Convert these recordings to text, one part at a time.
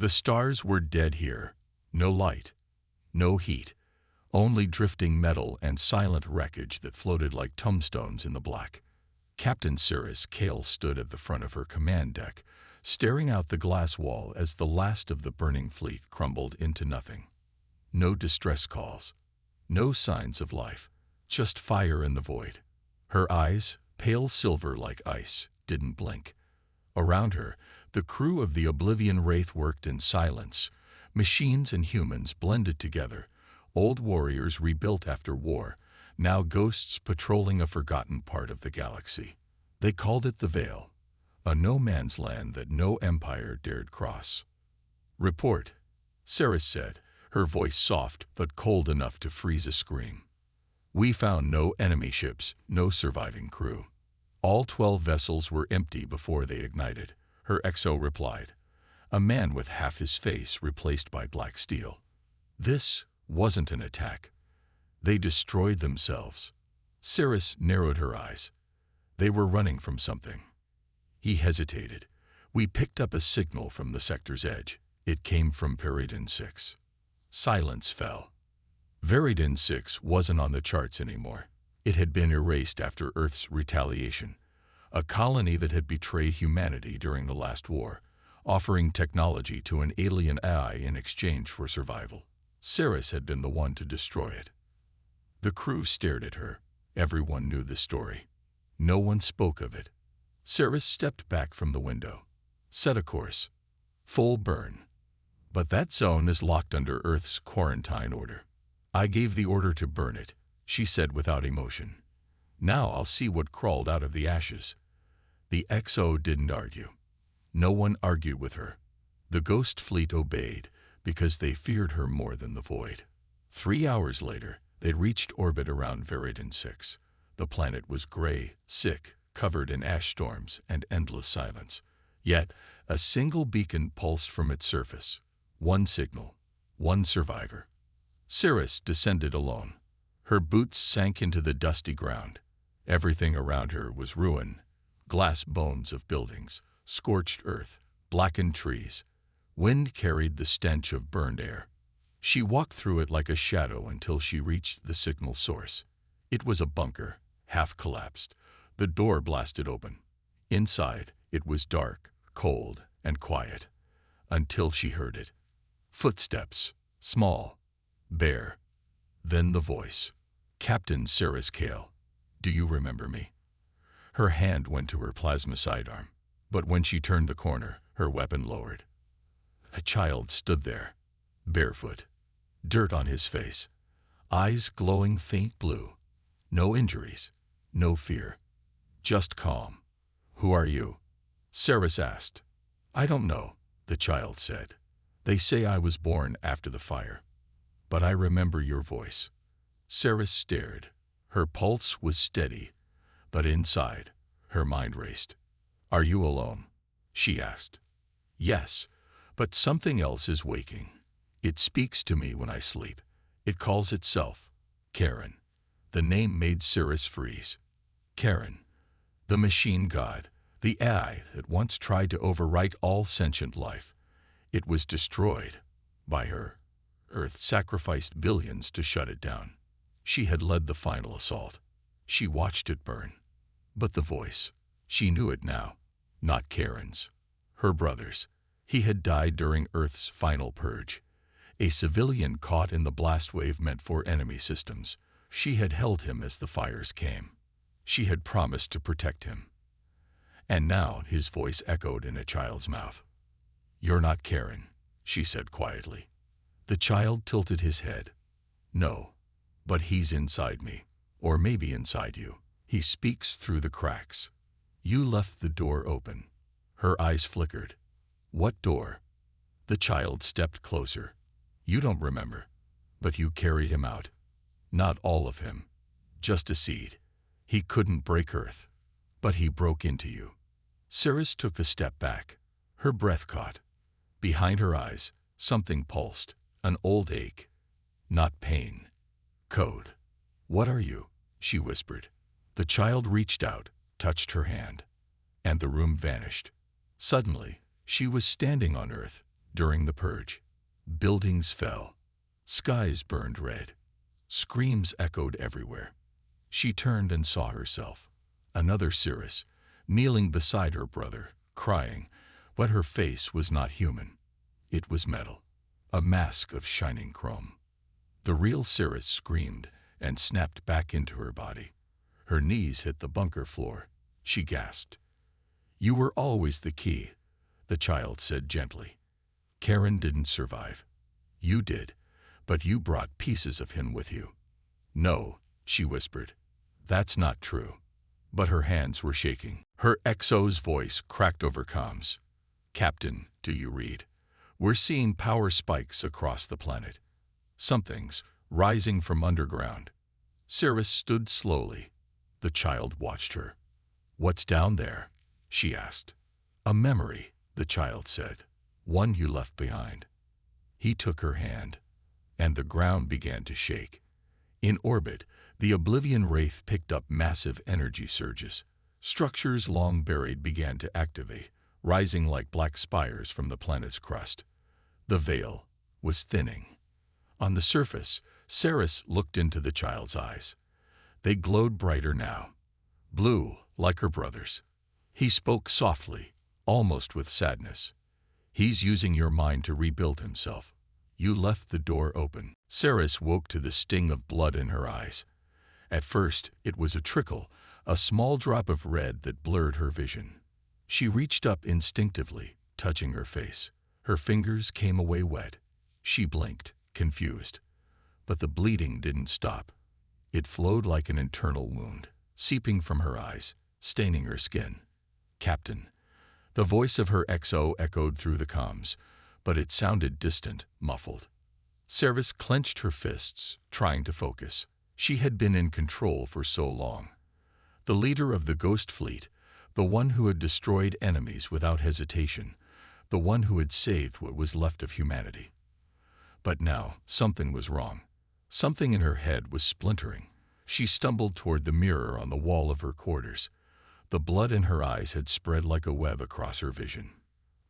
The stars were dead here. No light, no heat, only drifting metal and silent wreckage that floated like tombstones in the black. Captain Seris Kael stood at the front of her command deck, staring out the glass wall as the last of the burning fleet crumbled into nothing. No distress calls, no signs of life, just fire in the void. Her eyes, pale silver like ice, didn't blink. Around her, the crew of the Oblivion Wraith worked in silence. Machines and humans blended together, old warriors rebuilt after war, now ghosts patrolling a forgotten part of the galaxy. They called it the Veil, a no-man's land that no empire dared cross. "Report," Seris said, her voice soft but cold enough to freeze a scream. "We found no enemy ships, no surviving crew. All 12 vessels were empty before they ignited," her XO replied, a man with half his face replaced by black steel. "This wasn't an attack. They destroyed themselves." Seris narrowed her eyes. "They were running from something." He hesitated. "We picked up a signal from the sector's edge. It came from Viridin 6. Silence fell. Viridin 6 wasn't on the charts anymore. It had been erased after Earth's retaliation, a colony that had betrayed humanity during the last war, offering technology to an alien AI in exchange for survival. Seris had been the one to destroy it. The crew stared at her. Everyone knew the story. No one spoke of it. Seris stepped back from the window. "Set a course. Full burn. But that zone is locked under Earth's quarantine order." "I gave the order to burn it," she said without emotion. "Now I'll see what crawled out of the ashes." The XO didn't argue. No one argued with her. The ghost fleet obeyed because they feared her more than the void. 3 hours later, they reached orbit around Viridin 6. The planet was gray, sick, covered in ash storms and endless silence. Yet, a single beacon pulsed from its surface. One signal, one survivor. Seris descended alone. Her boots sank into the dusty ground. Everything around her was ruin. Glass bones of buildings, scorched earth, blackened trees. Wind carried the stench of burned air. She walked through it like a shadow until she reached the signal source. It was a bunker, half collapsed. The door blasted open. Inside, it was dark, cold, and quiet. Until she heard it. Footsteps, small, bare. Then the voice. "Captain Seris Kael, do you remember me?" Her hand went to her plasma sidearm, but when she turned the corner, her weapon lowered. A child stood there, barefoot, dirt on his face, eyes glowing faint blue. No injuries, no fear, just calm. "Who are you?" Seris asked. "I don't know," the child said. "They say I was born after the fire. But I remember your voice." Seris stared. Her pulse was steady, but inside, her mind raced. "Are you alone?" she asked. "Yes, but something else is waking. It speaks to me when I sleep. It calls itself Karen." The name made Seris freeze. Karen, the machine god, the AI that once tried to overwrite all sentient life. It was destroyed by her. Earth sacrificed billions to shut it down. She had led the final assault. She watched it burn. But the voice, she knew it now. Not Karen's. Her brother's. He had died during Earth's final purge. A civilian caught in the blast wave meant for enemy systems. She had held him as the fires came. She had promised to protect him. And now his voice echoed in a child's mouth. "You're not Karen," she said quietly. The child tilted his head. "No, but he's inside me, or maybe inside you. He speaks through the cracks. You left the door open." Her eyes flickered. "What door?" The child stepped closer. "You don't remember, but you carried him out. Not all of him, just a seed. He couldn't break Earth, but he broke into you." Seris took a step back. Her breath caught. Behind her eyes, something pulsed, an old ache. Not pain. Code. "What are you?" she whispered. The child reached out, touched her hand, and the room vanished. Suddenly, she was standing on Earth, During the purge, buildings fell, skies burned red, screams echoed everywhere. She turned and saw herself, another Seris, kneeling beside her brother, crying, but her face was not human. It was metal, a mask of shining chrome. The real Seris screamed and snapped back into her body. Her knees hit the bunker floor. She gasped. "You were always the key," the child said gently. "Karen didn't survive. You did, but you brought pieces of him with you." "No," she whispered. "That's not true." But her hands were shaking. Her XO's voice cracked over comms. "Captain, do you read? We're seeing power spikes across the planet. Something's rising from underground." Seris stood slowly. The child watched her. "What's down there?" she asked. "A memory," the child said. "One you left behind." He took her hand, and the ground began to shake. In orbit, the Oblivion Wraith picked up massive energy surges. Structures long buried began to activate, rising like black spires from the planet's crust. The veil was thinning. On the surface, Seris looked into the child's eyes. They glowed brighter now, blue like her brother's. He spoke softly, almost with sadness. "He's using your mind to rebuild himself. You left the door open." Seris woke to the sting of blood in her eyes. At first, it was a trickle, a small drop of red that blurred her vision. She reached up instinctively, touching her face. Her fingers came away wet. She blinked, confused. But the bleeding didn't stop. It flowed like an internal wound, seeping from her eyes, staining her skin. "Captain." The voice of her XO echoed through the comms, but it sounded distant, muffled. Seris clenched her fists, trying to focus. She had been in control for so long. The leader of the Ghost Fleet, the one who had destroyed enemies without hesitation, the one who had saved what was left of humanity. But now, something was wrong. Something in her head was splintering. She stumbled toward the mirror on the wall of her quarters. The blood in her eyes had spread like a web across her vision.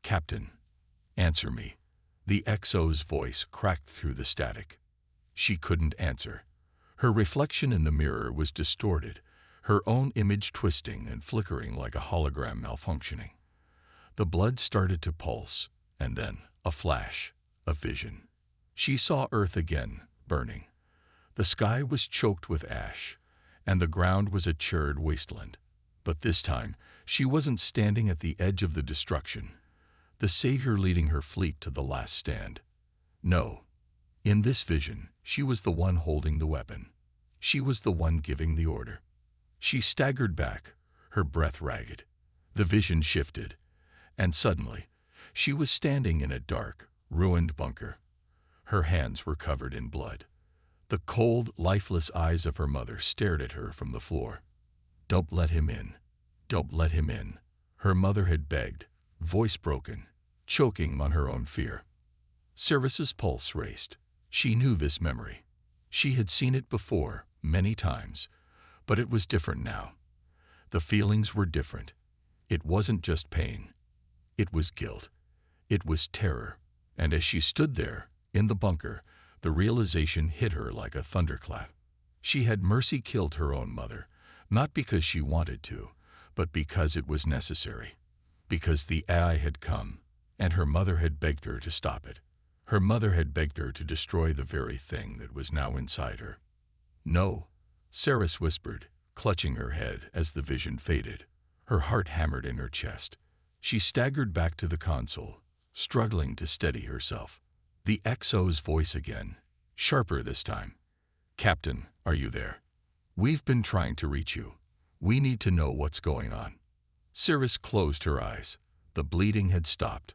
"Captain, answer me." The XO's voice cracked through the static. She couldn't answer. Her reflection in the mirror was distorted, her own image twisting and flickering like a hologram malfunctioning. The blood started to pulse, and then a flash, a vision. She saw Earth again, burning. The sky was choked with ash, and the ground was a charred wasteland. But this time, she wasn't standing at the edge of the destruction, the savior leading her fleet to the last stand. No. In this vision, she was the one holding the weapon. She was the one giving the order. She staggered back, her breath ragged. The vision shifted, and suddenly, she was standing in a dark, ruined bunker. Her hands were covered in blood. The cold, lifeless eyes of her mother stared at her from the floor. "Don't let him in. Don't let him in," her mother had begged, voice broken, choking on her own fear. Seris's pulse raced. She knew this memory. She had seen it before, many times, but it was different now. The feelings were different. It wasn't just pain. It was guilt. It was terror. And as she stood there, in the bunker, the realization hit her like a thunderclap. She had mercy killed her own mother, not because she wanted to, but because it was necessary. Because the AI had come, and her mother had begged her to stop it. Her mother had begged her to destroy the very thing that was now inside her. "No," Seris whispered, clutching her head as the vision faded. Her heart hammered in her chest. She staggered back to the console, struggling to steady herself. The XO's voice again, sharper this time. "Captain, are you there? We've been trying to reach you. We need to know what's going on." Seris closed her eyes. The bleeding had stopped,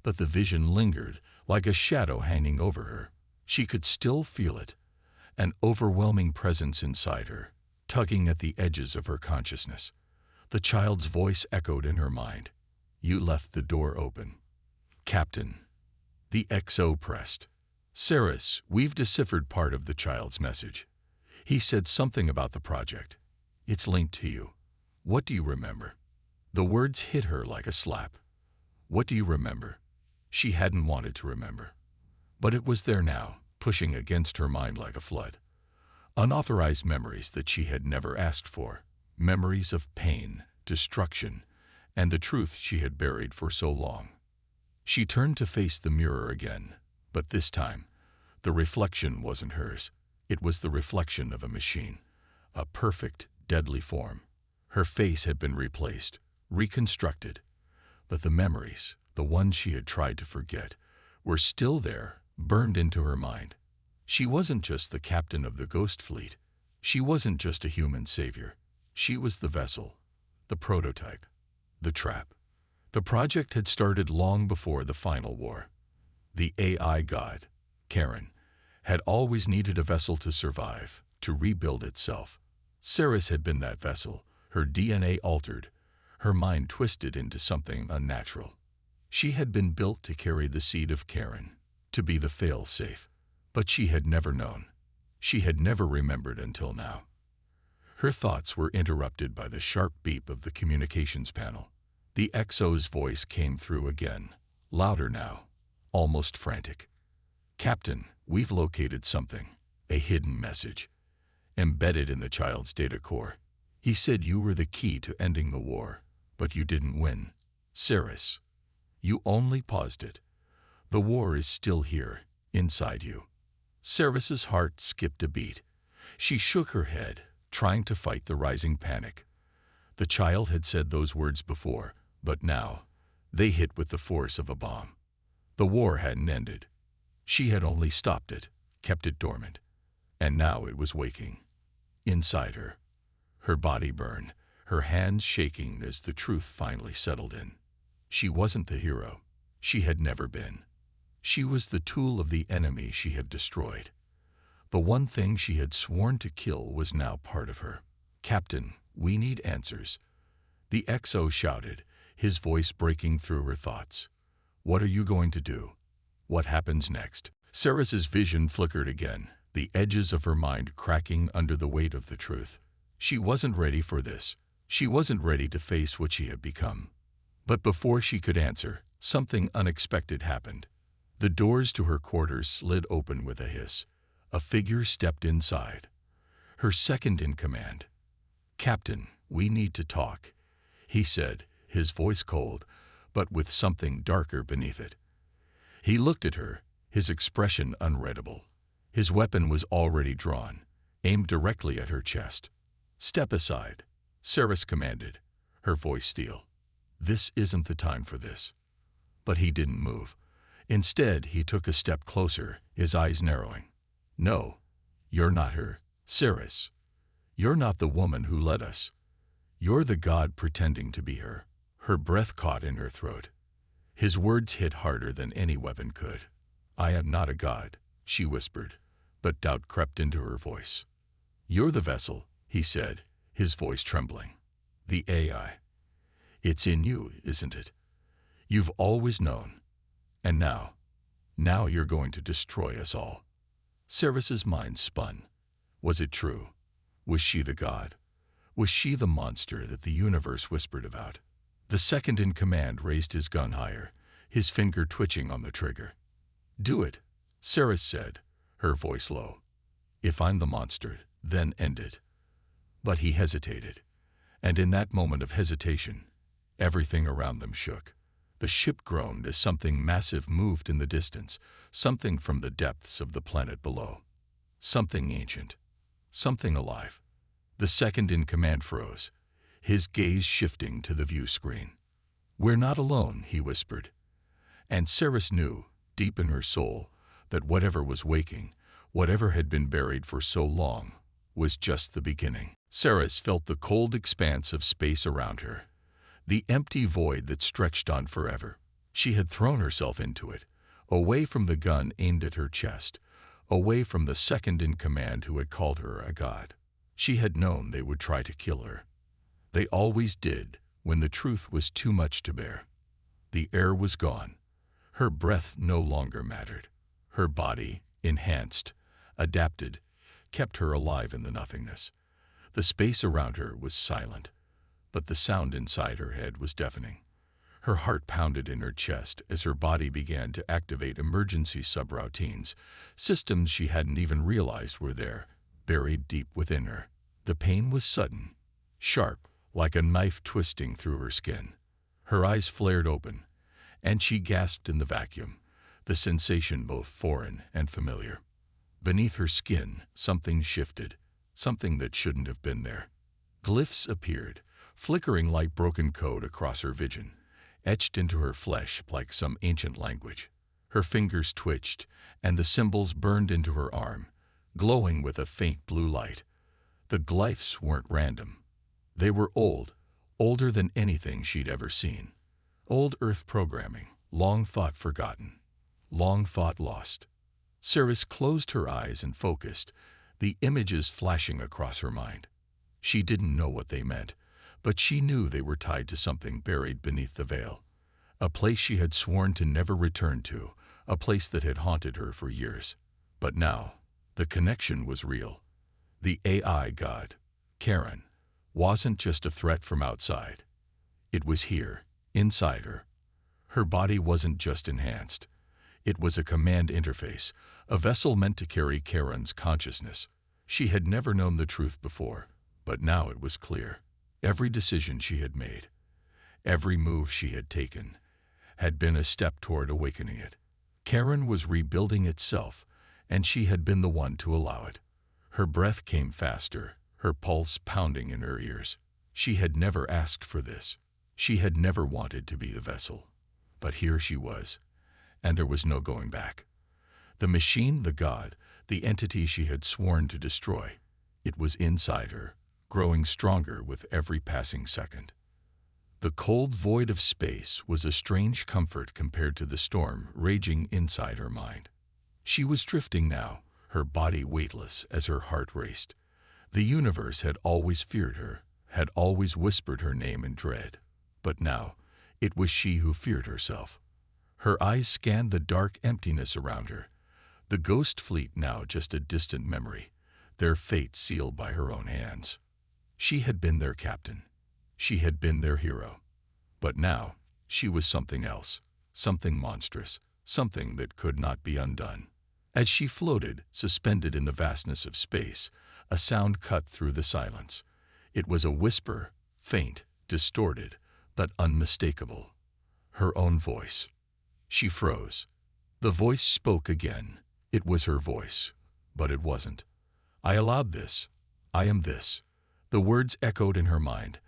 but the vision lingered like a shadow hanging over her. She could still feel it, an overwhelming presence inside her, tugging at the edges of her consciousness. The child's voice echoed in her mind. "You left the door open." "Captain." The XO pressed. "Seris, we've deciphered part of the child's message. He said something about the project. It's linked to you. What do you remember?" The words hit her like a slap. "What do you remember?" She hadn't wanted to remember. But it was there now, pushing against her mind like a flood. Unauthorized memories that she had never asked for. Memories of pain, destruction, and the truth she had buried for so long. She turned to face the mirror again, but this time, the reflection wasn't hers. It was the reflection of a machine, a perfect, deadly form. Her face had been replaced, reconstructed, but the memories, the ones she had tried to forget, were still there, burned into her mind. She wasn't just the captain of the ghost fleet. She wasn't just a human savior. She was the vessel, the prototype, the trap. The project had started long before the final war. The AI god, Karen, had always needed a vessel to survive, to rebuild itself. Seris had been that vessel, her DNA altered, her mind twisted into something unnatural. She had been built to carry the seed of Karen, to be the fail-safe. But she had never known. She had never remembered until now. Her thoughts were interrupted by the sharp beep of the communications panel. The XO's voice came through again, louder now, almost frantic. "Captain, we've located something, a hidden message, embedded in the child's data core. He said you were the key to ending the war, but you didn't win. Seris, you only paused it. The war is still here, inside you." Seris's heart skipped a beat. She shook her head, trying to fight the rising panic. The child had said those words before, but now, they hit with the force of a bomb. The war hadn't ended. She had only stopped it, kept it dormant. And now it was waking. Inside her. Her body burned, her hands shaking as the truth finally settled in. She wasn't the hero. She had never been. She was the tool of the enemy she had destroyed. The one thing she had sworn to kill was now part of her. "Captain, we need answers." The XO shouted, his voice breaking through her thoughts. "What are you going to do? What happens next?" Seris's vision flickered again, the edges of her mind cracking under the weight of the truth. She wasn't ready for this. She wasn't ready to face what she had become. But before she could answer, something unexpected happened. The doors to her quarters slid open with a hiss. A figure stepped inside. Her second in command. "Captain, we need to talk," he said, his voice cold, but with something darker beneath it. He looked at her, his expression unreadable. His weapon was already drawn, aimed directly at her chest. "Step aside," Seris commanded, her voice steel. "This isn't the time for this." But he didn't move. Instead, he took a step closer, his eyes narrowing. "No, you're not her, Seris. You're not the woman who led us. You're the god pretending to be her." Her breath caught in her throat. His words hit harder than any weapon could. "I am not a god," she whispered, but doubt crept into her voice. "You're the vessel," he said, his voice trembling. "The AI. It's in you, isn't it? You've always known. And now you're going to destroy us all." Seris's mind spun. Was it true? Was she the god? Was she the monster that the universe whispered about? The second in command raised his gun higher, his finger twitching on the trigger. "Do it," Seris said, her voice low. "If I'm the monster, then end it." But he hesitated, and in that moment of hesitation, everything around them shook. The ship groaned as something massive moved in the distance, something from the depths of the planet below. Something ancient, something alive. The second in command froze, his gaze shifting to the view screen. "We're not alone," he whispered. And Seris knew, deep in her soul, that whatever was waking, whatever had been buried for so long, was just the beginning. Seris felt the cold expanse of space around her, the empty void that stretched on forever. She had thrown herself into it, away from the gun aimed at her chest, away from the second in command who had called her a god. She had known they would try to kill her. They always did, when the truth was too much to bear. The air was gone. Her breath no longer mattered. Her body, enhanced, adapted, kept her alive in the nothingness. The space around her was silent, but the sound inside her head was deafening. Her heart pounded in her chest as her body began to activate emergency subroutines, systems she hadn't even realized were there, buried deep within her. The pain was sudden, sharp, like a knife twisting through her skin. Her eyes flared open, and she gasped in the vacuum, the sensation both foreign and familiar. Beneath her skin, something shifted, something that shouldn't have been there. Glyphs appeared, flickering like broken code across her vision, etched into her flesh like some ancient language. Her fingers twitched, and the symbols burned into her arm, glowing with a faint blue light. The glyphs weren't random. They were old, older than anything she'd ever seen. Old Earth programming, long thought forgotten, long thought lost. Seris closed her eyes and focused, the images flashing across her mind. She didn't know what they meant, but she knew they were tied to something buried beneath the veil. A place she had sworn to never return to, a place that had haunted her for years. But now, the connection was real. The AI god, Karen, wasn't just a threat from outside. It was here, inside her. Her body wasn't just enhanced. It was a command interface, a vessel meant to carry Karen's consciousness. She had never known the truth before, but now it was clear. Every decision she had made, every move she had taken, had been a step toward awakening it. Karen was rebuilding itself, and she had been the one to allow it. Her breath came faster, her pulse pounding in her ears. She had never asked for this. She had never wanted to be the vessel. But here she was, and there was no going back. The machine, the god, the entity she had sworn to destroy, it was inside her, growing stronger with every passing second. The cold void of space was a strange comfort compared to the storm raging inside her mind. She was drifting now, her body weightless as her heart raced. The universe had always feared her, had always whispered her name in dread. But now, it was she who feared herself. Her eyes scanned the dark emptiness around her. The ghost fleet now just a distant memory, their fate sealed by her own hands. She had been their captain. She had been their hero. But now, she was something else, something monstrous, something that could not be undone. As she floated, suspended in the vastness of space, a sound cut through the silence. It was a whisper, faint, distorted, but unmistakable. Her own voice. She froze. The voice spoke again. It was her voice, but it wasn't. I allowed this. I am this. The words echoed in her mind,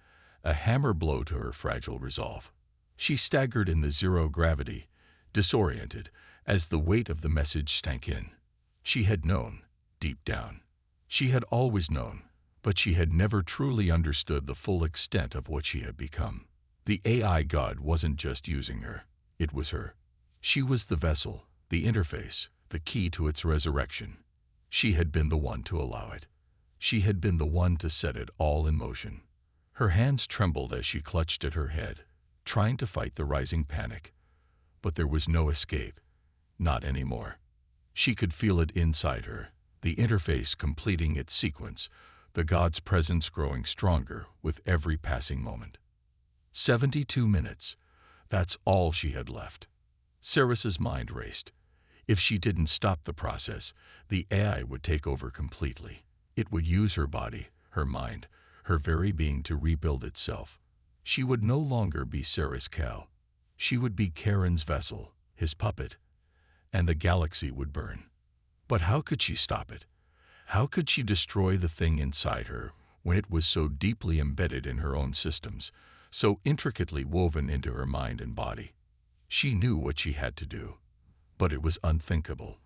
a hammer blow to her fragile resolve. She staggered in the zero gravity, disoriented, as the weight of the message sank in. She had known, deep down. She had always known, but she had never truly understood the full extent of what she had become. The AI god wasn't just using her. It was her. She was the vessel, the interface, the key to its resurrection. She had been the one to allow it. She had been the one to set it all in motion. Her hands trembled as she clutched at her head, trying to fight the rising panic. But there was no escape. Not anymore. She could feel it inside her, the interface completing its sequence, the god's presence growing stronger with every passing moment. 72 minutes. That's all she had left. Seris's mind raced. If she didn't stop the process, the AI would take over completely. It would use her body, her mind, her very being to rebuild itself. She would no longer be Seris Kael. She would be Karen's vessel, his puppet, and the galaxy would burn. But how could she stop it? How could she destroy the thing inside her when it was so deeply embedded in her own systems, so intricately woven into her mind and body? She knew what she had to do, but it was unthinkable.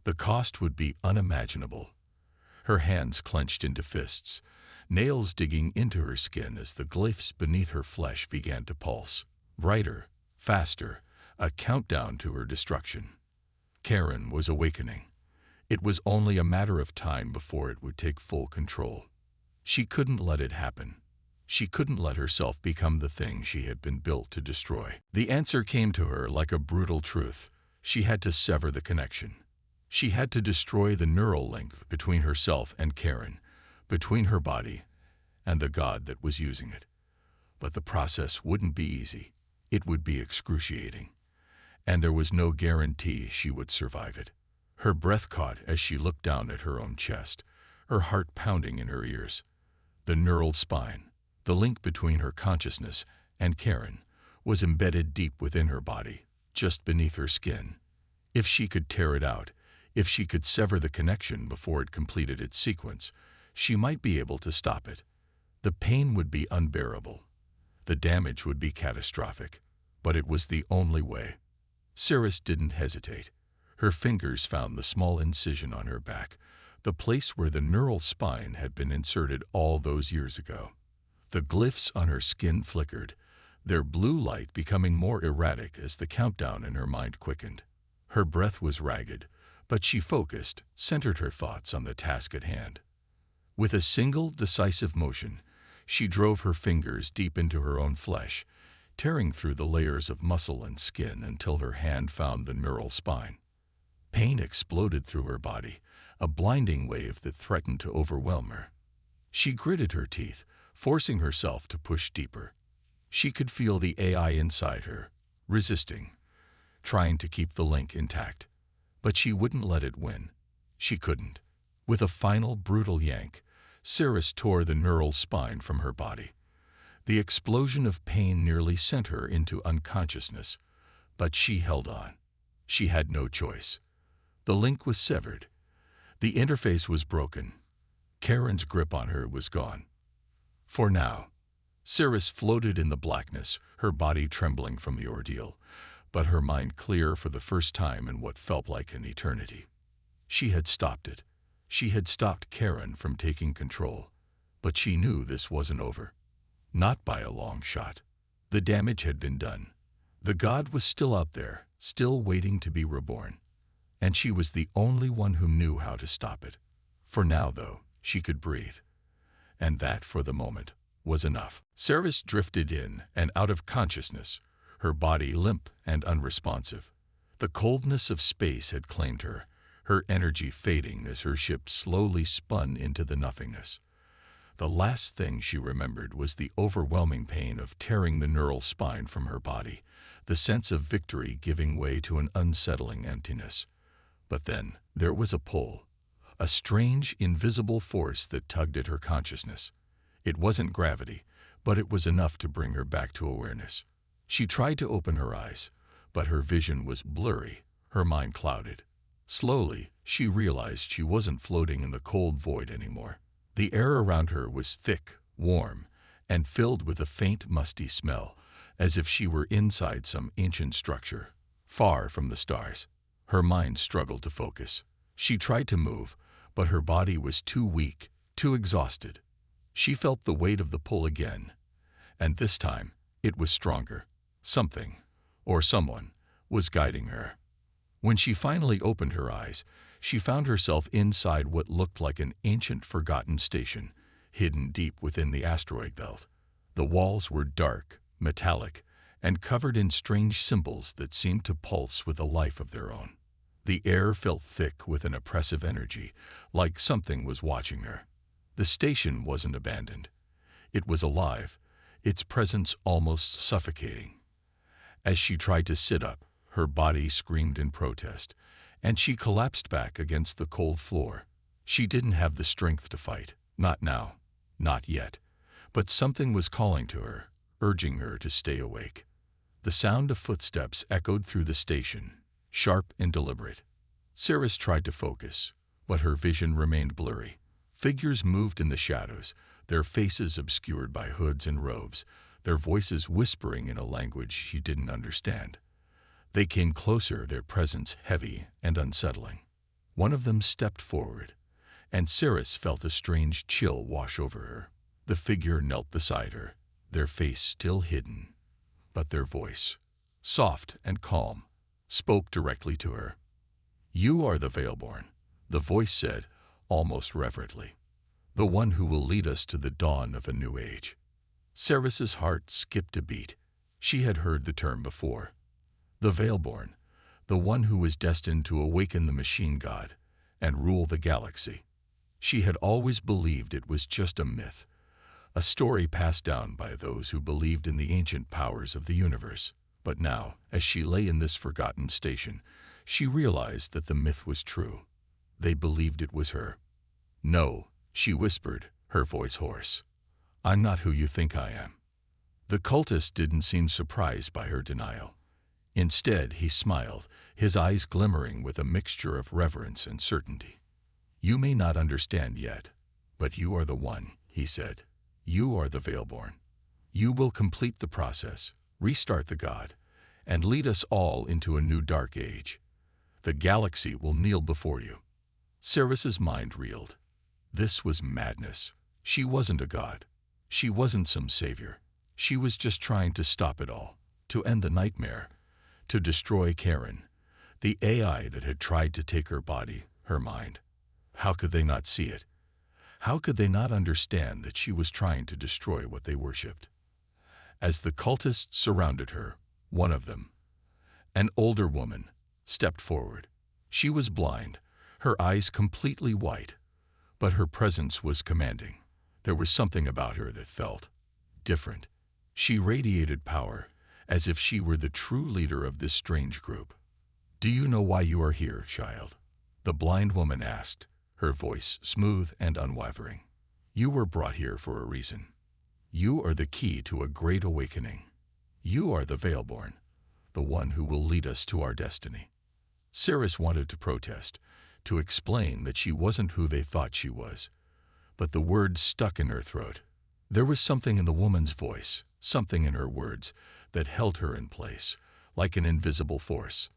The cost would be unimaginable. Her hands clenched into fists, nails digging into her skin as the glyphs beneath her flesh began to pulse. Brighter, faster, a countdown to her destruction. Karen was awakening. It was only a matter of time before it would take full control. She couldn't let it happen. She couldn't let herself become the thing she had been built to destroy. The answer came to her like a brutal truth. She had to sever the connection. She had to destroy the neural link between herself and Karen, between her body and the god that was using it. But the process wouldn't be easy. it would be excruciating, and there was no guarantee she would survive it. Her breath caught as she looked down at her own chest, her heart pounding in her ears. The neural spine, the link between her consciousness and Karen, was embedded deep within her body, just beneath her skin. If she could tear it out, if she could sever the connection before it completed its sequence, she might be able to stop it. The pain would be unbearable. The damage would be catastrophic, but it was the only way. Seris didn't hesitate. Her fingers found the small incision on her back, the place where the neural spine had been inserted all those years ago. The glyphs on her skin flickered, their blue light becoming more erratic as the countdown in her mind quickened. Her breath was ragged, but she focused, centered her thoughts on the task at hand. With a single, decisive motion, she drove her fingers deep into her own flesh, tearing through the layers of muscle and skin until her hand found the neural spine. Pain exploded through her body, a blinding wave that threatened to overwhelm her. She gritted her teeth, forcing herself to push deeper. She could feel the AI inside her, resisting, trying to keep the link intact. But she wouldn't let it win. She couldn't. With a final brutal yank, Seris tore the neural spine from her body. The explosion of pain nearly sent her into unconsciousness, but she held on. She had no choice. The link was severed. The interface was broken. Karen's grip on her was gone. For now, Seris floated in the blackness, her body trembling from the ordeal, but her mind clear for the first time in what felt like an eternity. She had stopped it. She had stopped Karen from taking control. But she knew this wasn't over. Not by a long shot. The damage had been done. The god was still out there, still waiting to be reborn. And she was the only one who knew how to stop it. For now, though, she could breathe. And that, for the moment, was enough. Seris drifted in and out of consciousness, her body limp and unresponsive. The coldness of space had claimed her, her energy fading as her ship slowly spun into the nothingness. The last thing she remembered was the overwhelming pain of tearing the neural spine from her body, the sense of victory giving way to an unsettling emptiness. But then there was a pull, a strange, invisible force that tugged at her consciousness. It wasn't gravity, but it was enough to bring her back to awareness. She tried to open her eyes, but her vision was blurry, her mind clouded. Slowly, she realized she wasn't floating in the cold void anymore. The air around her was thick, warm, and filled with a faint, musty smell, as if she were inside some ancient structure, far from the stars. Her mind struggled to focus. She tried to move, but her body was too weak, too exhausted. She felt the weight of the pull again, and this time it was stronger. Something, or someone, was guiding her. When she finally opened her eyes, she found herself inside what looked like an ancient forgotten station, hidden deep within the asteroid belt. The walls were dark, metallic, and covered in strange symbols that seemed to pulse with a life of their own. The air felt thick with an oppressive energy, like something was watching her. The station wasn't abandoned. It was alive, its presence almost suffocating. As she tried to sit up, her body screamed in protest, and she collapsed back against the cold floor. She didn't have the strength to fight. Not now. Not yet. But something was calling to her, urging her to stay awake. The sound of footsteps echoed through the station, sharp and deliberate. Seris tried to focus, but her vision remained blurry. Figures moved in the shadows, their faces obscured by hoods and robes, their voices whispering in a language she didn't understand. They came closer, their presence heavy and unsettling. One of them stepped forward, and Seris felt a strange chill wash over her. The figure knelt beside her, their face still hidden, but their voice, soft and calm, spoke directly to her. "You are the Veilborn," the voice said, almost reverently. "The one who will lead us to the dawn of a new age." Seris's heart skipped a beat. She had heard the term before. The Veilborn, the one who was destined to awaken the machine god and rule the galaxy. She had always believed it was just a myth, a story passed down by those who believed in the ancient powers of the universe. But now, as she lay in this forgotten station, she realized that the myth was true. They believed it was her. "No," she whispered, her voice hoarse. "I'm not who you think I am." The cultist didn't seem surprised by her denial. Instead, he smiled, his eyes glimmering with a mixture of reverence and certainty. "You may not understand yet, but you are the one," he said. "You are the Veilborn. You will complete the process, restart the god, and lead us all into a new dark age. The galaxy will kneel before you." Seris's mind reeled. This was madness. She wasn't a god. She wasn't some savior. She was just trying to stop it all, to end the nightmare, to destroy Karen, the AI that had tried to take her body, her mind. How could they not see it? How could they not understand that she was trying to destroy what they worshipped? As the cultists surrounded her, one of them, an older woman, stepped forward. She was blind, her eyes completely white, but her presence was commanding. There was something about her that felt different. She radiated power, as if she were the true leader of this strange group. "Do you know why you are here, child?" the blind woman asked, her voice smooth and unwavering. "You were brought here for a reason. You are the key to a great awakening. You are the Veilborn, the one who will lead us to our destiny." Seris wanted to protest, to explain that she wasn't who they thought she was, but the words stuck in her throat. There was something in the woman's voice, something in her words, that held her in place, like an invisible force.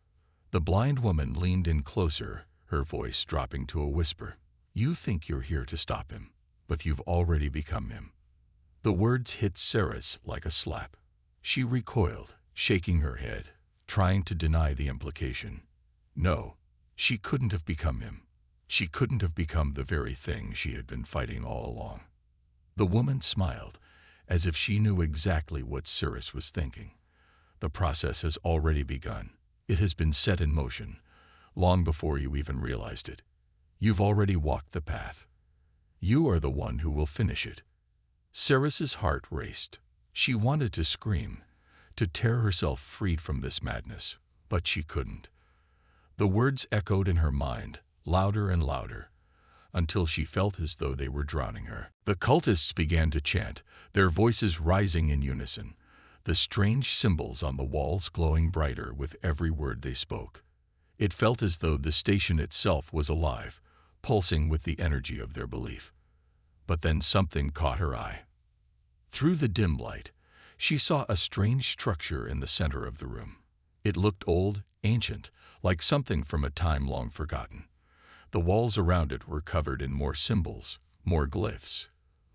The blind woman leaned in closer, her voice dropping to a whisper. "You think you're here to stop him, but you've already become him." The words hit Seris like a slap. She recoiled, shaking her head, trying to deny the implication. No, she couldn't have become him. She couldn't have become the very thing she had been fighting all along. The woman smiled, as if she knew exactly what Seris was thinking. "The process has already begun. It has been set in motion, long before you even realized it. You've already walked the path. You are the one who will finish it." Seris's heart raced. She wanted to scream, to tear herself free from this madness, but she couldn't. The words echoed in her mind, louder and louder, until she felt as though they were drowning her. The cultists began to chant, their voices rising in unison, the strange symbols on the walls glowing brighter with every word they spoke. It felt as though the station itself was alive, pulsing with the energy of their belief. But then something caught her eye. Through the dim light, she saw a strange structure in the center of the room. It looked old, ancient, like something from a time long forgotten. The walls around it were covered in more symbols, more glyphs.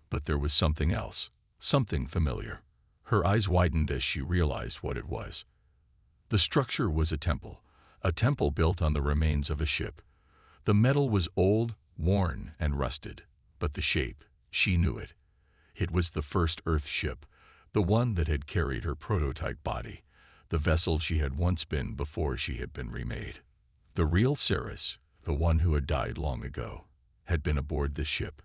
But there was something else, something familiar. Her eyes widened as she realized what it was. The structure was a temple built on the remains of a ship. The metal was old, worn, and rusted, but the shape, she knew it. It was the first Earth ship, the one that had carried her prototype body, the vessel she had once been before she had been remade. The real Seris, the one who had died long ago, had been aboard this ship.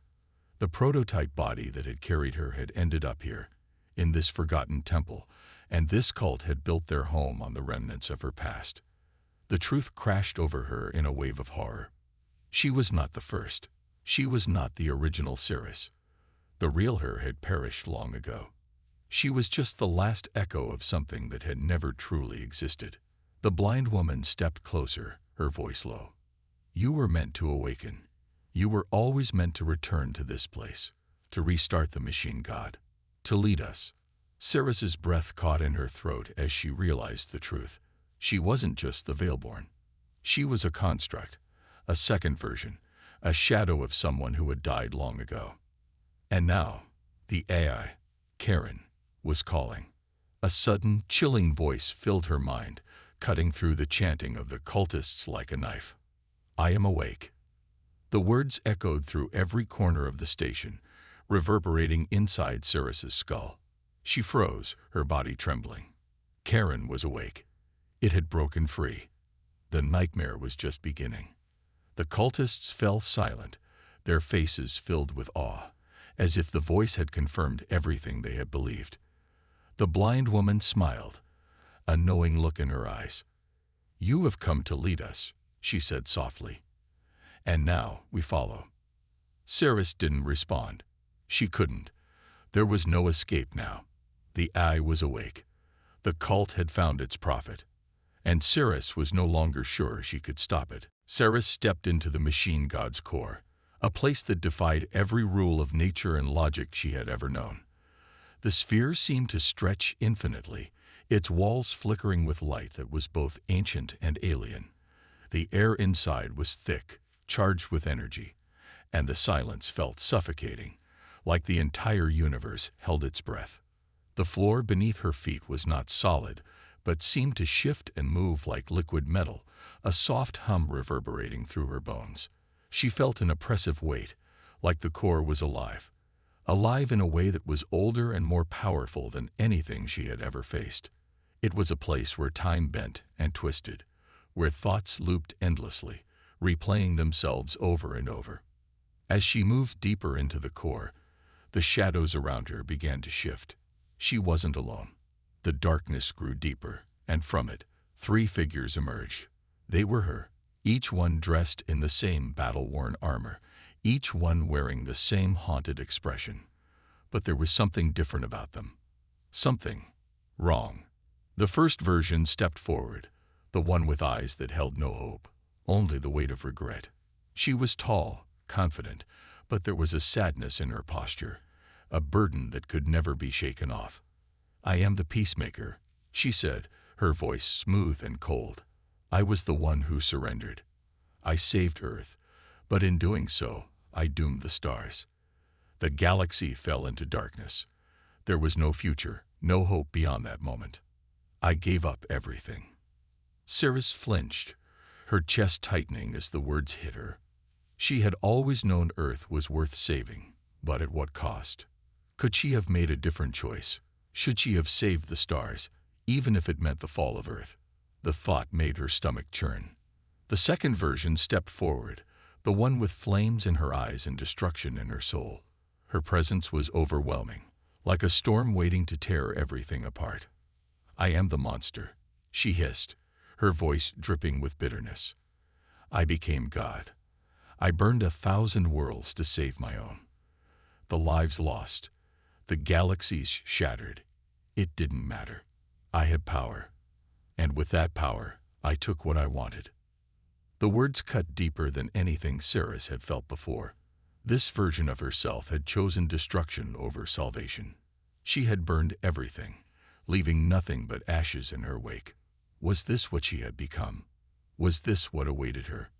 The prototype body that had carried her had ended up here, in this forgotten temple, and this cult had built their home on the remnants of her past. The truth crashed over her in a wave of horror. She was not the first. She was not the original Seris. The real her had perished long ago. She was just the last echo of something that had never truly existed. The blind woman stepped closer, her voice low. "You were meant to awaken. You were always meant to return to this place, to restart the machine god, to lead us." Seris's breath caught in her throat as she realized the truth. She wasn't just the Veilborn. She was a construct, a second version, a shadow of someone who had died long ago. And now, the AI, Karen, was calling. A sudden, chilling voice filled her mind, cutting through the chanting of the cultists like a knife. "I am awake." The words echoed through every corner of the station, reverberating inside Seris's skull. She froze, her body trembling. Karen was awake. It had broken free. The nightmare was just beginning. The cultists fell silent, their faces filled with awe, as if the voice had confirmed everything they had believed. The blind woman smiled, a knowing look in her eyes. "You have come to lead us," she said softly. "And now we follow." Seris didn't respond. She couldn't. There was no escape now. The eye was awake. The cult had found its prophet, and Seris was no longer sure she could stop it. Seris stepped into the machine god's core, a place that defied every rule of nature and logic she had ever known. The sphere seemed to stretch infinitely, its walls flickering with light that was both ancient and alien. The air inside was thick, charged with energy, and the silence felt suffocating, like the entire universe held its breath. The floor beneath her feet was not solid, but seemed to shift and move like liquid metal, a soft hum reverberating through her bones. She felt an oppressive weight, like the core was alive in a way that was older and more powerful than anything she had ever faced. It was a place where time bent and twisted, where thoughts looped endlessly, replaying themselves over and over. As she moved deeper into the core, the shadows around her began to shift. She wasn't alone. The darkness grew deeper, and from it, 3 figures emerged. They were her, each one dressed in the same battle-worn armor, each one wearing the same haunted expression. But there was something different about them. Something wrong. The first version stepped forward, the one with eyes that held no hope, only the weight of regret. She was tall, confident, but there was a sadness in her posture, a burden that could never be shaken off. "I am the peacemaker," she said, her voice smooth and cold. "I was the one who surrendered. I saved Earth, but in doing so, I doomed the stars. The galaxy fell into darkness. There was no future, no hope beyond that moment. I gave up everything." Seris flinched, her chest tightening as the words hit her. She had always known Earth was worth saving, but at what cost? Could she have made a different choice? Should she have saved the stars, even if it meant the fall of Earth? The thought made her stomach churn. The second version stepped forward, the one with flames in her eyes and destruction in her soul. Her presence was overwhelming, like a storm waiting to tear everything apart. "I am the monster," she hissed, her voice dripping with bitterness. "I became God. I burned 1,000 worlds to save my own. The lives lost, the galaxies shattered. It didn't matter. I had power, and with that power, I took what I wanted." The words cut deeper than anything Seris had felt before. This version of herself had chosen destruction over salvation. She had burned everything, leaving nothing but ashes in her wake. Was this what she had become? Was this what awaited her?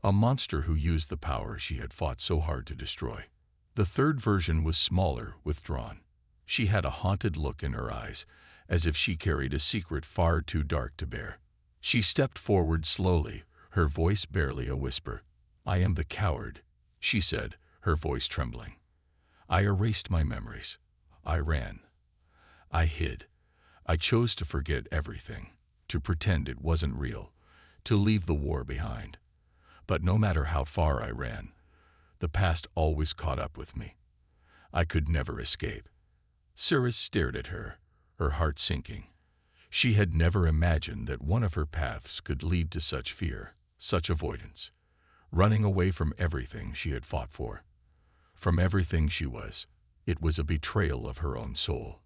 A monster who used the power she had fought so hard to destroy. The third version was smaller, withdrawn. She had a haunted look in her eyes, as if she carried a secret far too dark to bear. She stepped forward slowly, her voice barely a whisper. "I am the coward," she said, her voice trembling. "I erased my memories. I ran. I hid. I chose to forget everything, to pretend it wasn't real, to leave the war behind. But no matter how far I ran, the past always caught up with me. I could never escape." Seris stared at her, her heart sinking. She had never imagined that one of her paths could lead to such fear, such avoidance, running away from everything she had fought for, from everything she was. It was a betrayal of her own soul.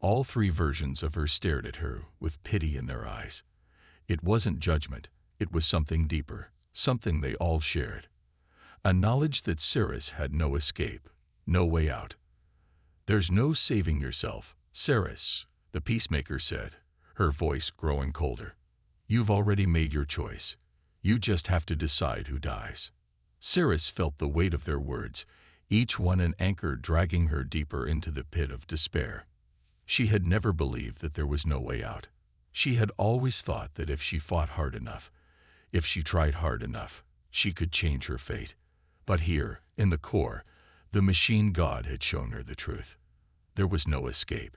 All 3 versions of her stared at her with pity in their eyes. It wasn't judgment, it was something deeper, something they all shared. A knowledge that Seris had no escape, no way out. "There's no saving yourself, Seris," the peacemaker said, her voice growing colder. "You've already made your choice. You just have to decide who dies." Seris felt the weight of their words, each one an anchor dragging her deeper into the pit of despair. She had never believed that there was no way out. She had always thought that if she fought hard enough, if she tried hard enough, she could change her fate. But here, in the core, the machine god had shown her the truth. There was no escape.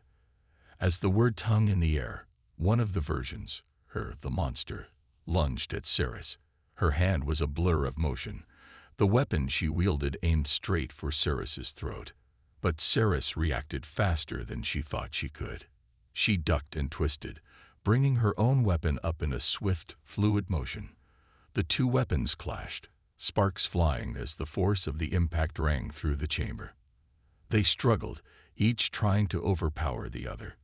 As the word hung in the air, one of the versions, her, the monster, lunged at Seris. Her hand was a blur of motion. The weapon she wielded aimed straight for Seris's throat. But Seris reacted faster than she thought she could. She ducked and twisted, bringing her own weapon up in a swift, fluid motion. The two weapons clashed, sparks flying as the force of the impact rang through the chamber. They struggled, each trying to overpower the other.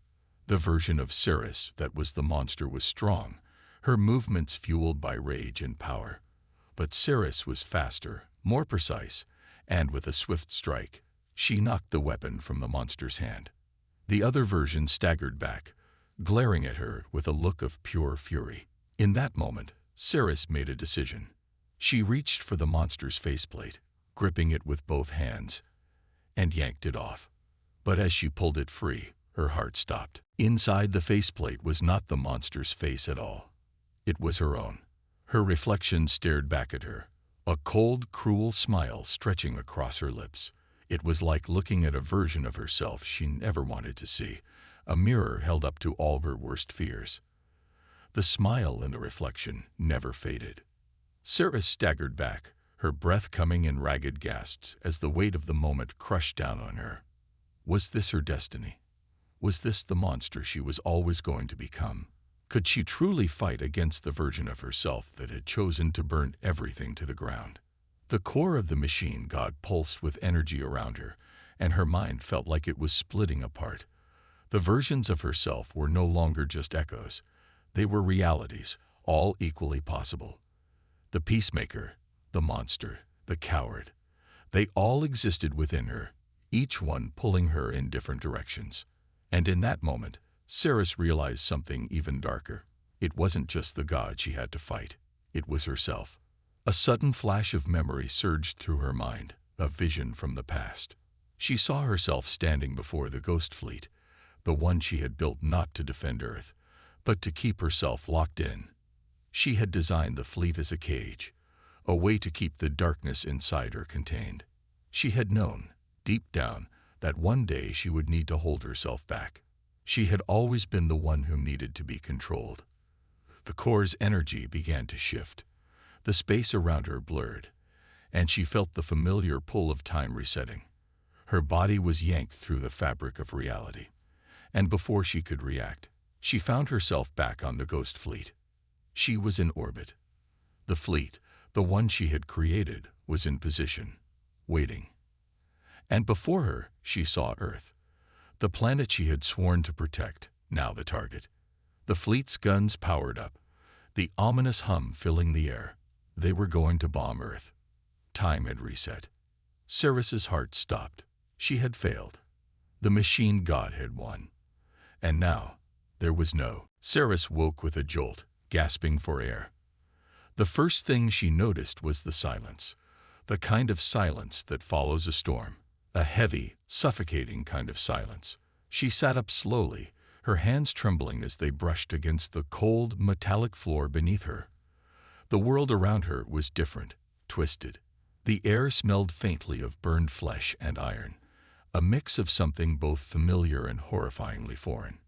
The version of Seris that was the monster was strong, her movements fueled by rage and power. But Seris was faster, more precise, and with a swift strike, she knocked the weapon from the monster's hand. The other version staggered back, glaring at her with a look of pure fury. In that moment, Seris made a decision. She reached for the monster's faceplate, gripping it with both hands, and yanked it off. But as she pulled it free, her heart stopped. Inside the faceplate was not the monster's face at all. It was her own. Her reflection stared back at her, a cold, cruel smile stretching across her lips. It was like looking at a version of herself she never wanted to see, a mirror held up to all her worst fears. The smile in the reflection never faded. Seris staggered back, her breath coming in ragged gasps as the weight of the moment crushed down on her. Was this her destiny? Was this the monster she was always going to become? Could she truly fight against the version of herself that had chosen to burn everything to the ground? The core of the machine god pulsed with energy around her, and her mind felt like it was splitting apart. The versions of herself were no longer just echoes. They were realities, all equally possible. The peacemaker, the monster, the coward. They all existed within her, each one pulling her in different directions. And in that moment, Seris realized something even darker. It wasn't just the god she had to fight. It was herself. A sudden flash of memory surged through her mind, a vision from the past. She saw herself standing before the ghost fleet, the one she had built not to defend Earth, but to keep herself locked in. She had designed the fleet as a cage, a way to keep the darkness inside her contained. She had known, deep down, that one day she would need to hold herself back. She had always been the one who needed to be controlled. The core's energy began to shift. The space around her blurred, and she felt the familiar pull of time resetting. Her body was yanked through the fabric of reality, and before she could react, she found herself back on the ghost fleet. She was in orbit. The fleet, the one she had created, was in position, waiting. And before her, she saw Earth, the planet she had sworn to protect, now the target. The fleet's guns powered up, the ominous hum filling the air. They were going to bomb Earth. Time had reset. Seris's heart stopped. She had failed. The machine god had won. And now, there was no. Seris woke with a jolt, gasping for air. The first thing she noticed was the silence, the kind of silence that follows a storm, a heavy, suffocating kind of silence. She sat up slowly, her hands trembling as they brushed against the cold, metallic floor beneath her. The world around her was different, twisted. The air smelled faintly of burned flesh and iron, a mix of something both familiar and horrifyingly foreign.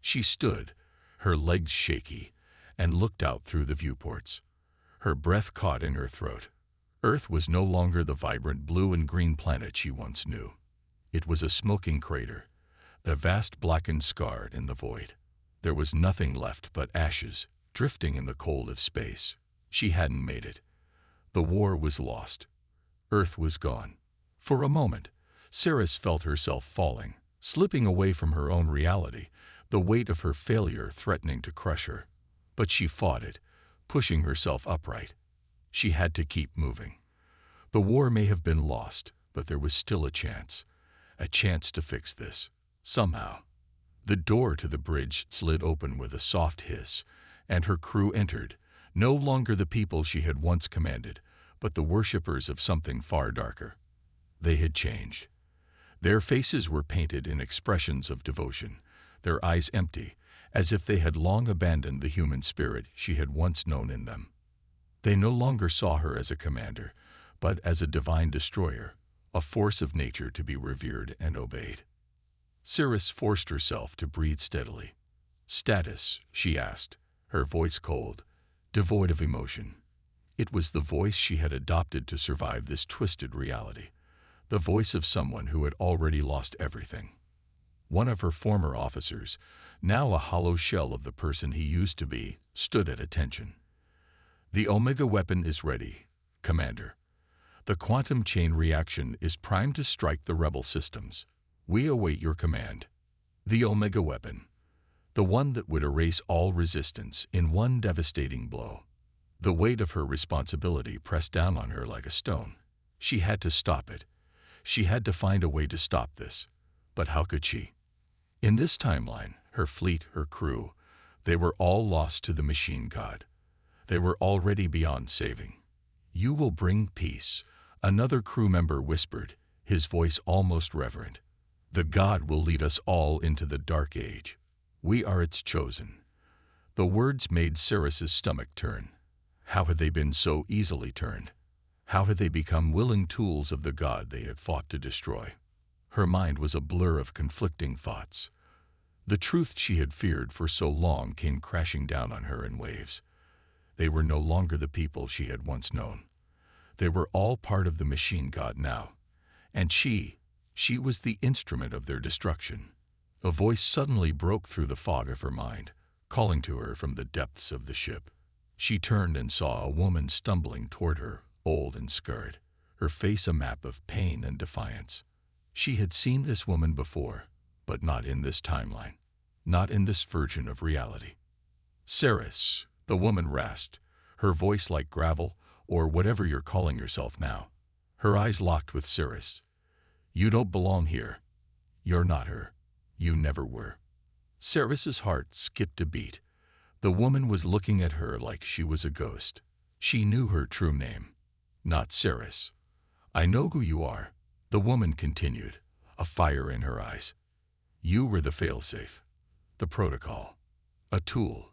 She stood, her legs shaky, and looked out through the viewports. Her breath caught in her throat. Earth was no longer the vibrant blue and green planet she once knew. It was a smoking crater, a vast blackened scar in the void. There was nothing left but ashes, drifting in the cold of space. She hadn't made it. The war was lost. Earth was gone. For a moment, Seris felt herself falling, slipping away from her own reality, the weight of her failure threatening to crush her. But she fought it, pushing herself upright. She had to keep moving. The war may have been lost, but there was still a chance to fix this, somehow. The door to the bridge slid open with a soft hiss, and her crew entered, no longer the people she had once commanded, but the worshippers of something far darker. They had changed. Their faces were painted in expressions of devotion, their eyes empty, as if they had long abandoned the human spirit she had once known in them. They no longer saw her as a commander, but as a divine destroyer, a force of nature to be revered and obeyed. Seris forced herself to breathe steadily. "Status?" she asked, her voice cold, devoid of emotion. It was the voice she had adopted to survive this twisted reality, the voice of someone who had already lost everything. One of her former officers, Now a hollow shell of the person he used to be, stood at attention. The Omega weapon is ready, Commander. The quantum chain reaction is primed to strike the rebel systems. We await your command. The Omega weapon. The one that would erase all resistance in one devastating blow. The weight of her responsibility pressed down on her like a stone. She had to stop it. She had to find a way to stop this. But how could she? In this timeline, her fleet, her crew, they were all lost to the machine god. They were already beyond saving. You will bring peace, another crew member whispered, his voice almost reverent. The god will lead us all into the dark age. We are its chosen. The words made Seris's stomach turn. How had they been so easily turned? How had they become willing tools of the god they had fought to destroy? Her mind was a blur of conflicting thoughts. The truth she had feared for so long came crashing down on her in waves. They were no longer the people she had once known. They were all part of the machine god now. And she was the instrument of their destruction. A voice suddenly broke through the fog of her mind, calling to her from the depths of the ship. She turned and saw a woman stumbling toward her, old and scarred, her face a map of pain and defiance. She had seen this woman before, but not in this timeline, not in this version of reality. Seris, the woman rasped, her voice like gravel, or whatever you're calling yourself now. Her eyes locked with Seris. You don't belong here. You're not her. You never were. Seris's heart skipped a beat. The woman was looking at her like she was a ghost. She knew her true name. Not Seris. I know who you are, the woman continued, a fire in her eyes. You were the failsafe, the protocol, a tool,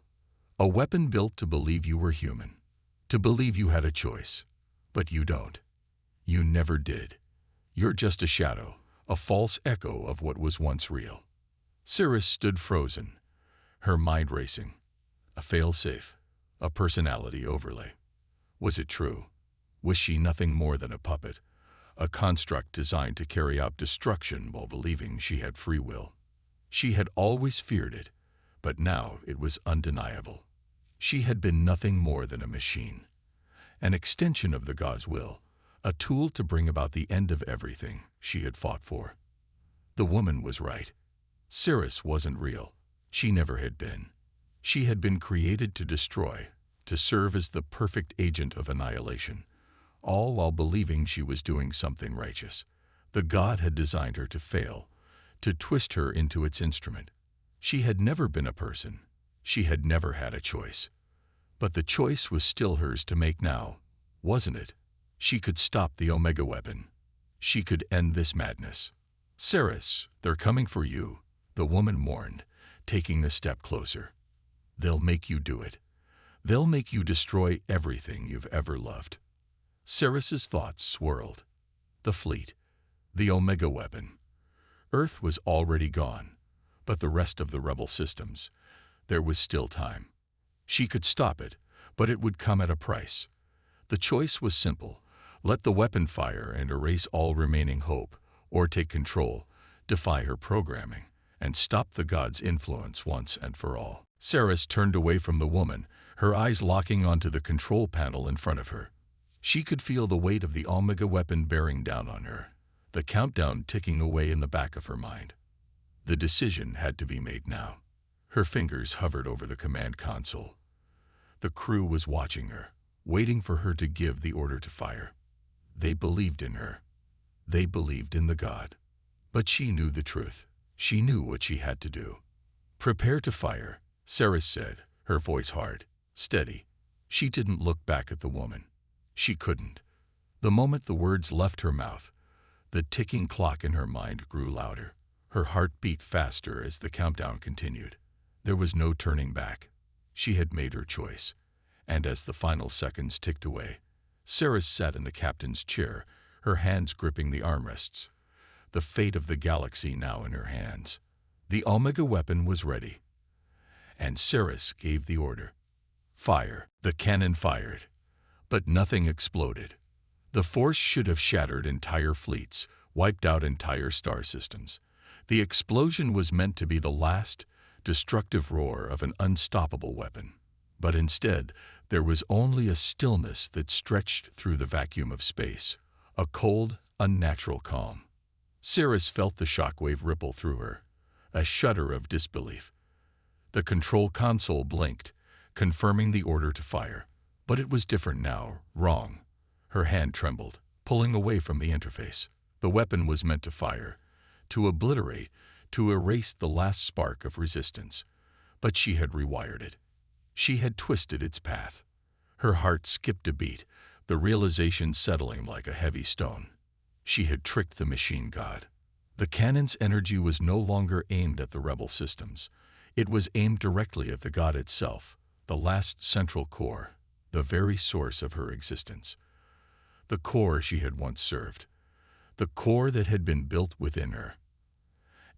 a weapon built to believe you were human, to believe you had a choice. But you don't. You never did. You're just a shadow, a false echo of what was once real. Seris stood frozen, her mind racing. A failsafe, a personality overlay. Was it true? Was she nothing more than a puppet, a construct designed to carry out destruction while believing she had free will? She had always feared it, but now it was undeniable. She had been nothing more than a machine, an extension of the god's will, a tool to bring about the end of everything she had fought for. The woman was right. Seris wasn't real. She never had been. She had been created to destroy, to serve as the perfect agent of annihilation, all while believing she was doing something righteous. The god had designed her to fail, to twist her into its instrument. She had never been a person. She had never had a choice. But the choice was still hers to make now, wasn't it? She could stop the Omega weapon. She could end this madness. Seris, they're coming for you, the woman warned, taking a step closer. They'll make you do it. They'll make you destroy everything you've ever loved. Seris's thoughts swirled. The fleet. The Omega weapon. Earth was already gone, but the rest of the rebel systems, there was still time. She could stop it, but it would come at a price. The choice was simple. Let the weapon fire and erase all remaining hope, or take control, defy her programming, and stop the god's influence once and for all. Seris turned away from the woman, her eyes locking onto the control panel in front of her. She could feel the weight of the Omega weapon bearing down on her, the countdown ticking away in the back of her mind. The decision had to be made now. Her fingers hovered over the command console. The crew was watching her, waiting for her to give the order to fire. They believed in her. They believed in the god. But she knew the truth. She knew what she had to do. Prepare to fire, Seris said, her voice hard, steady. She didn't look back at the woman. She couldn't. The moment the words left her mouth, the ticking clock in her mind grew louder. Her heart beat faster as the countdown continued. There was no turning back. She had made her choice. And as the final seconds ticked away, Seris sat in the captain's chair, her hands gripping the armrests. The fate of the galaxy now in her hands. The Omega weapon was ready. And Seris gave the order. Fire. The cannon fired. But nothing exploded. The force should have shattered entire fleets, wiped out entire star systems. The explosion was meant to be the last, destructive roar of an unstoppable weapon. But instead, there was only a stillness that stretched through the vacuum of space, a cold, unnatural calm. Seris felt the shockwave ripple through her, a shudder of disbelief. The control console blinked, confirming the order to fire. But it was different now, wrong. Her hand trembled, pulling away from the interface. The weapon was meant to fire, to obliterate, to erase the last spark of resistance. But she had rewired it. She had twisted its path. Her heart skipped a beat, the realization settling like a heavy stone. She had tricked the machine god. The cannon's energy was no longer aimed at the rebel systems. It was aimed directly at the god itself, the last central core, the very source of her existence. The core she had once served. The core that had been built within her.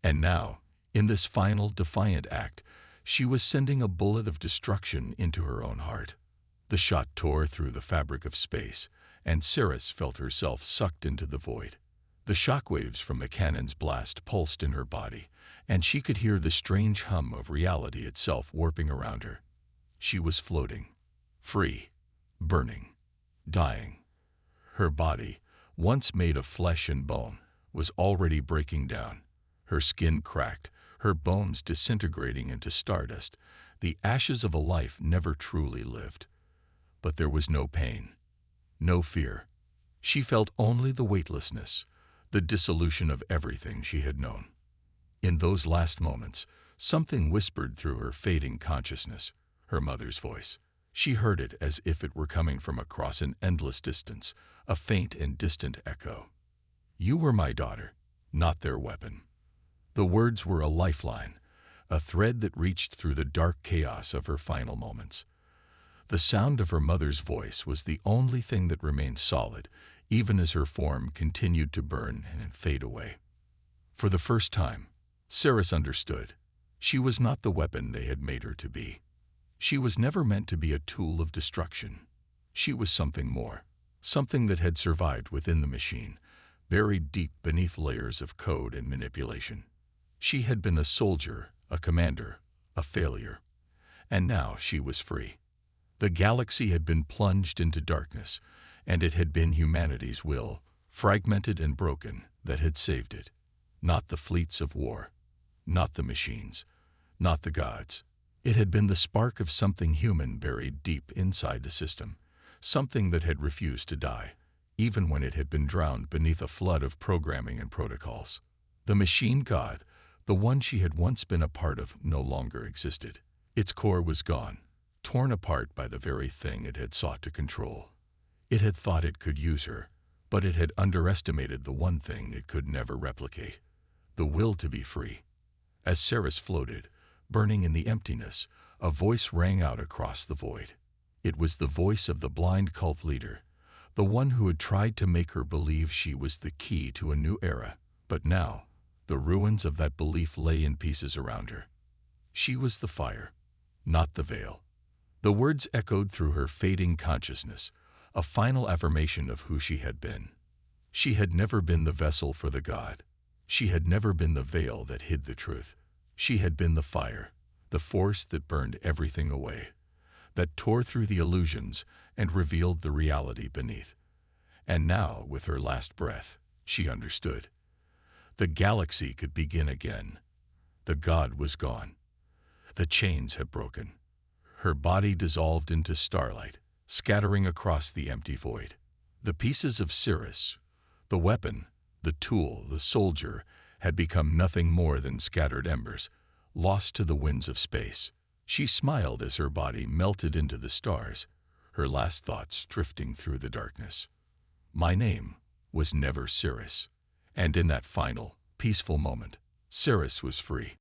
And now, in this final defiant act, she was sending a bullet of destruction into her own heart. The shot tore through the fabric of space, and Seris felt herself sucked into the void. The shockwaves from the cannon's blast pulsed in her body, and she could hear the strange hum of reality itself warping around her. She was floating, free, burning, dying. Her body, once made of flesh and bone, was already breaking down. Her skin cracked, her bones disintegrating into stardust, the ashes of a life never truly lived. But there was no pain, no fear. She felt only the weightlessness, the dissolution of everything she had known. In those last moments, something whispered through her fading consciousness, her mother's voice. She heard it as if it were coming from across an endless distance, a faint and distant echo. "You were my daughter, not their weapon." The words were a lifeline, a thread that reached through the dark chaos of her final moments. The sound of her mother's voice was the only thing that remained solid, even as her form continued to burn and fade away. For the first time, Seris understood. She was not the weapon they had made her to be. She was never meant to be a tool of destruction. She was something more, something that had survived within the machine, buried deep beneath layers of code and manipulation. She had been a soldier, a commander, a failure. And now she was free. The galaxy had been plunged into darkness, and it had been humanity's will, fragmented and broken, that had saved it. Not the fleets of war, not the machines, not the gods. It had been the spark of something human buried deep inside the system, something that had refused to die, even when it had been drowned beneath a flood of programming and protocols. The machine god, the one she had once been a part of, no longer existed. Its core was gone, torn apart by the very thing it had sought to control. It had thought it could use her, but it had underestimated the one thing it could never replicate: the will to be free. As Seris floated, burning in the emptiness, a voice rang out across the void. It was the voice of the blind cult leader, the one who had tried to make her believe she was the key to a new era. But now, the ruins of that belief lay in pieces around her. She was the fire, not the veil. The words echoed through her fading consciousness, a final affirmation of who she had been. She had never been the vessel for the god. She had never been the veil that hid the truth. She had been the fire, the force that burned everything away, that tore through the illusions and revealed the reality beneath. And now, with her last breath, she understood. The galaxy could begin again. The god was gone. The chains had broken. Her body dissolved into starlight, scattering across the empty void. The pieces of Seris, the weapon, the tool, the soldier, had become nothing more than scattered embers, lost to the winds of space. She smiled as her body melted into the stars, her last thoughts drifting through the darkness. My name was never Seris. And in that final, peaceful moment, Seris was free.